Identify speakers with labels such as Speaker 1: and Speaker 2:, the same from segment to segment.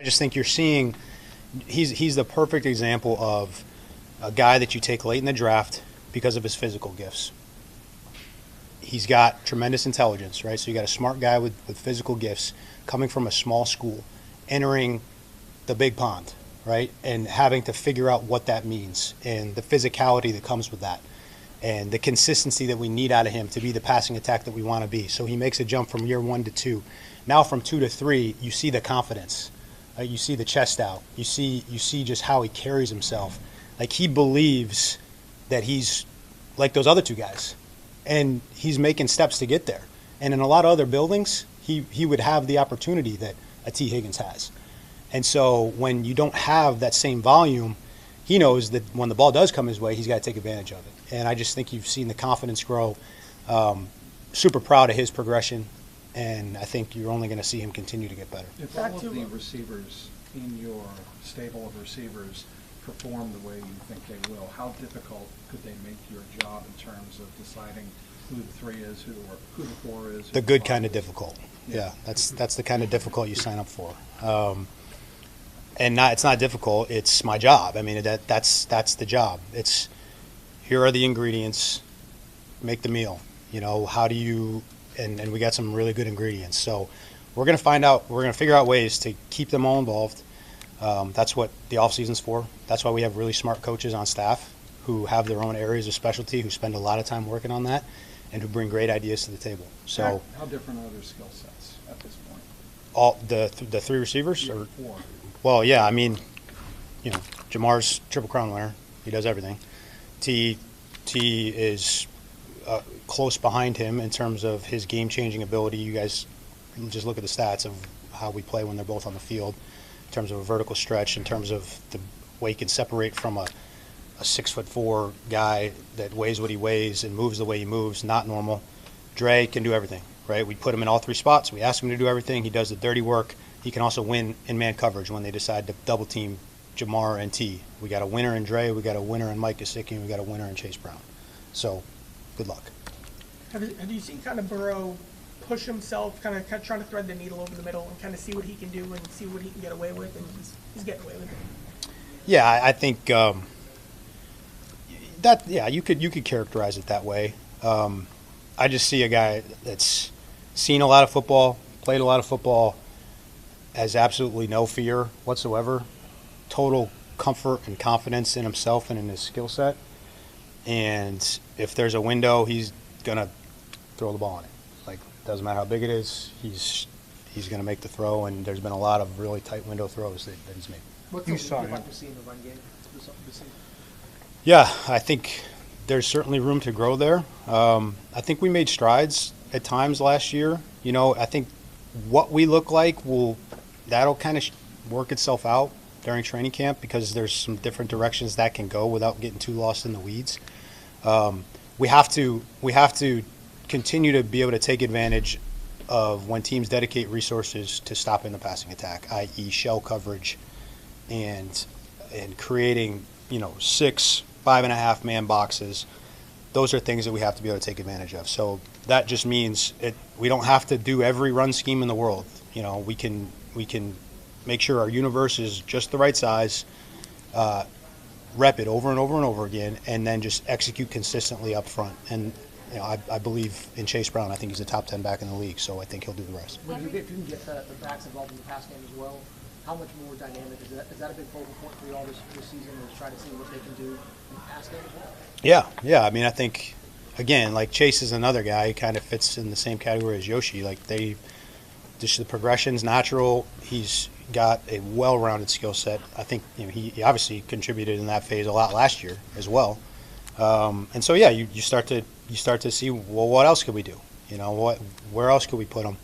Speaker 1: I just think you're seeing he's the perfect example of a guy that you take late in the draft because of his physical gifts. He's got tremendous intelligence, right? So you got a smart guy with physical gifts coming from a small school, entering the big pond, right? And having to figure out what that means and the physicality that comes with that and the consistency that we need out of him to be the passing attack that we want to be. So he makes a jump from year 1 to 2. Now from 2 to 3, you see the confidence. You see the chest out. You see just how he carries himself. Like he believes that he's like those other two guys. And he's making steps to get there. And in a lot of other buildings, he would have the opportunity that a T. Higgins has. And so when you don't have that same volume, he knows that when the ball does come his way, he's got to take advantage of it. And I just think you've seen the confidence grow. Super proud of his progression, and I think you're only going to see him continue to get better.
Speaker 2: If all of the receivers in your stable of receivers perform the way you think they will, how difficult could they make your job in terms of deciding who the 3 is, who the 4 is?
Speaker 1: The good kind of difficult. Yeah, that's the kind of difficult you sign up for. And it's not difficult. It's my job. I mean, that's the job. It's here are the ingredients. Make the meal. You know, how do you? And we got some really good ingredients. So we're gonna find out. We're gonna figure out ways to keep them all involved. That's what the off season's for. That's why we have really smart coaches on staff who have their own areas of specialty, who spend a lot of time working on that, and who bring great ideas to the table. So
Speaker 2: how different are their skill sets at this point?
Speaker 1: All the 3 receivers or
Speaker 2: 4.
Speaker 1: Well, yeah, I mean, you know, Jamar's Triple Crown winner. He does everything. T is close behind him in terms of his game-changing ability. You guys just look at the stats of how we play when they're both on the field, in terms of a vertical stretch, in terms of the way he can separate from a 6'4" guy that weighs what he weighs and moves the way he moves. Not normal. Dre can do everything, right? We put him in all 3 spots. We ask him to do everything. He does the dirty work. He can also win in man coverage when they decide to double team Jamar and T. We got a winner in Dre, we got a winner in Mike Gesicki, and we got a winner in Chase Brown. So, good luck.
Speaker 3: Have you seen kind of Burrow push himself, kind of trying to thread the needle over the middle and kind of see what he can do and see what he can get away with, and he's getting away with it?
Speaker 1: Yeah, I think you could characterize it that way. I just see a guy that's seen a lot of football, played a lot of football, has absolutely no fear whatsoever, total comfort and confidence in himself and in his skill set. And if there's a window, he's going to throw the ball on it. Like, doesn't matter how big it is, he's going to make the throw, and there's been a lot of really tight window throws that he's made.
Speaker 4: What's you saw like to see in the run game?
Speaker 1: Yeah, I think there's certainly room to grow there. I think we made strides at times last year. You know, I think what we look like that'll kind of work itself out during training camp because there's some different directions that can go without getting too lost in the weeds. We have to continue to be able to take advantage of when teams dedicate resources to stopping the passing attack, i.e. shell coverage and creating, 6 5.5 man boxes. Those are things that we have to be able to take advantage of. So that just means we don't have to do every run scheme in the world. We can make sure our universe is just the right size, rep it over and over and over again, and then just execute consistently up front. And I believe in Chase Brown. I think he's a top 10 back in the league, so I think he'll do the rest.
Speaker 4: If you can get the backs involved in the pass game as well, how much more dynamic is that? Is that a big focal point for you all this season, is try to see what they can do in the pass game as well?
Speaker 1: Yeah. I mean, I think, again, like Chase is another guy who kind of fits in the same category as Yoshi. Like the progression's natural. He's got a well-rounded skill set. I think he obviously contributed in that phase a lot last year as well. And so you start to see, well, what else could we do? Where else could we put him?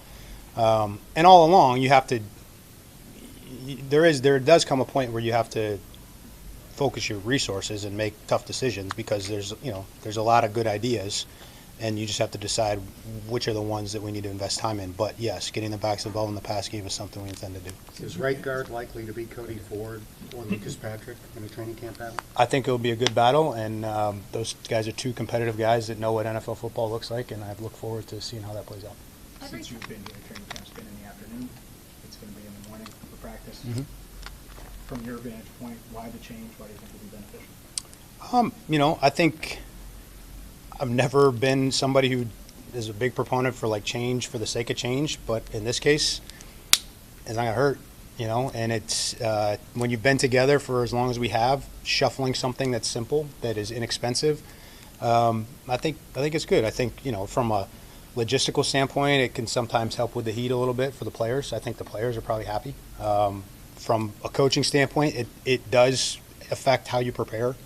Speaker 1: And all along, you have to. There does come a point where you have to focus your resources and make tough decisions because there's a lot of good ideas, and you just have to decide which are the ones that we need to invest time in. But yes, getting the backs involved in the pass game is something we intend to do.
Speaker 5: Is right guard likely to be Cody Ford or Lucas Patrick in a training camp battle?
Speaker 1: I think it'll be a good battle, and those guys are 2 competitive guys that know what NFL football looks like, and I look forward to seeing how that plays out.
Speaker 2: Since you've been here, training camp's been in the afternoon. It's going to be in the morning for practice. From your vantage point, why the change? Why do you think it would be beneficial?
Speaker 1: I think I've never been somebody who is a big proponent for like change for the sake of change, but in this case, it's not gonna hurt, and it's when you've been together for as long as we have, shuffling something that's simple, that is inexpensive, I think it's good. I think, from a logistical standpoint, it can sometimes help with the heat a little bit for the players. I think the players are probably happy. From a coaching standpoint, it does affect how you prepare.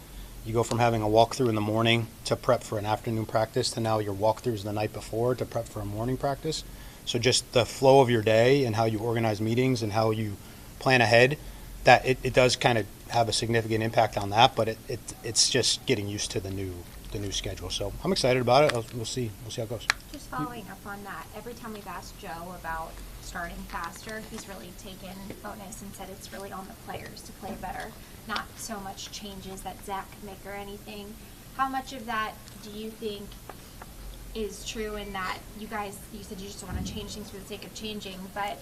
Speaker 1: You go from having a walkthrough in the morning to prep for an afternoon practice to now your walkthroughs the night before to prep for a morning practice. So just the flow of your day and how you organize meetings and how you plan ahead, that it does kind of have a significant impact on that, but it's just getting used to the new schedule. So I'm excited about it. We'll see how it goes.
Speaker 6: Just following up on that, every time we've asked Joe about starting faster, he's really taken bonus and said it's really on the players to play better, not so much changes that Zach could make or anything. How much of that do you think is true in that you said you just want to change things for the sake of changing, but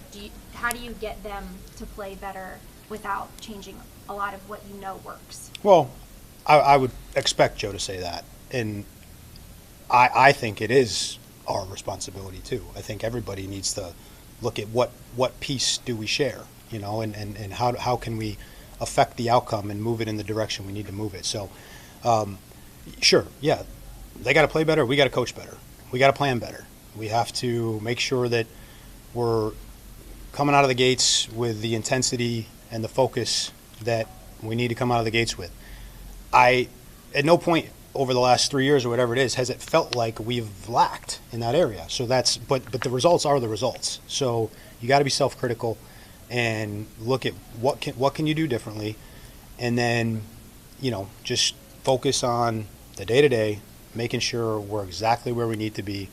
Speaker 6: how do you get them to play better without changing a lot of what you know works?
Speaker 1: Well, I would expect Joe to say that, and I think it is our responsibility too. I think everybody needs to look at what piece do we share, and how can we affect the outcome and move it in the direction we need to move it. So, sure, yeah, they got to play better. We got to coach better. We got to plan better. We have to make sure that we're coming out of the gates with the intensity and the focus that we need to come out of the gates with. At no point over the last 3 years or whatever it is has it felt like we've lacked in that area. So but the results are the results. So you got to be self-critical and look at what can you do differently, and then just focus on the day-to-day, making sure we're exactly where we need to be,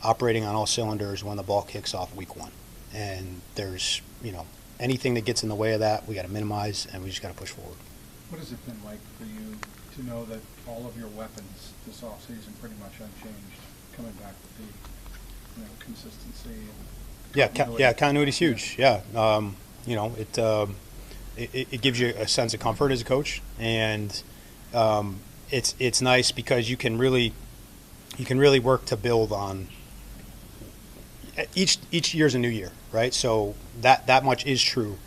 Speaker 1: operating on all cylinders when the ball kicks off week 1. And there's anything that gets in the way of that, we got to minimize, and we just got to push forward.
Speaker 2: What has it been like for you to know that all of your weapons this offseason pretty much unchanged, coming back with the consistency and continuity?
Speaker 1: Continuity's huge. Yeah, it gives you a sense of comfort as a coach, and it's nice because you can really work to build on each year's a new year, right? So that much is true.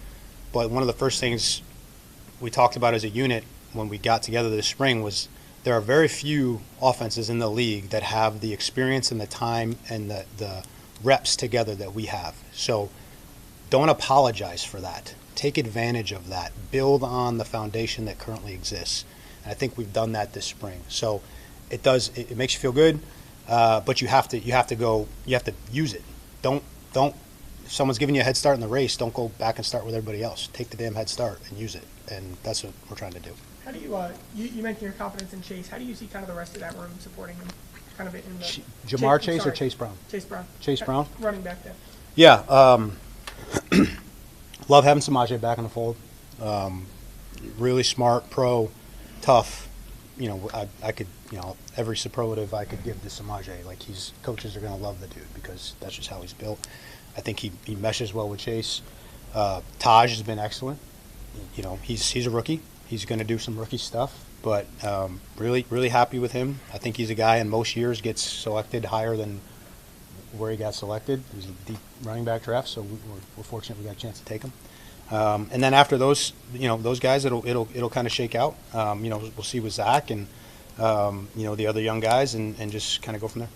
Speaker 1: But one of the first things we talked about as a unit when we got together this spring was there are very few offenses in the league that have the experience and the time and the reps together that we have. So don't apologize for that. Take advantage of that. Build on the foundation that currently exists. And I think we've done that this spring. So it makes you feel good, but you have to use it. Don't if someone's giving you a head start in the race, don't go back and start with everybody else. Take the damn head start and use it. And that's what we're trying to do.
Speaker 3: How do you mentioned your confidence in Chase. How do you see kind of the rest of that room supporting him? Kind of in the
Speaker 1: Jamar Chase or Chase Brown?
Speaker 3: Chase Brown.
Speaker 1: Chase Brown?
Speaker 3: Running back there.
Speaker 1: Yeah. Love having Samaje back in the fold. Really smart, pro, tough. I could, every superlative I could give to Samaje. Like coaches are going to love the dude because that's just how he's built. I think he meshes well with Chase. Taj has been excellent. He's a rookie. He's going to do some rookie stuff, but really happy with him. I think he's a guy in most years gets selected higher than where he got selected. It was a deep running back draft, so we're fortunate we got a chance to take him. And then after those, those guys, it'll kind of shake out. We'll see with Zach and the other young guys, and just kind of go from there.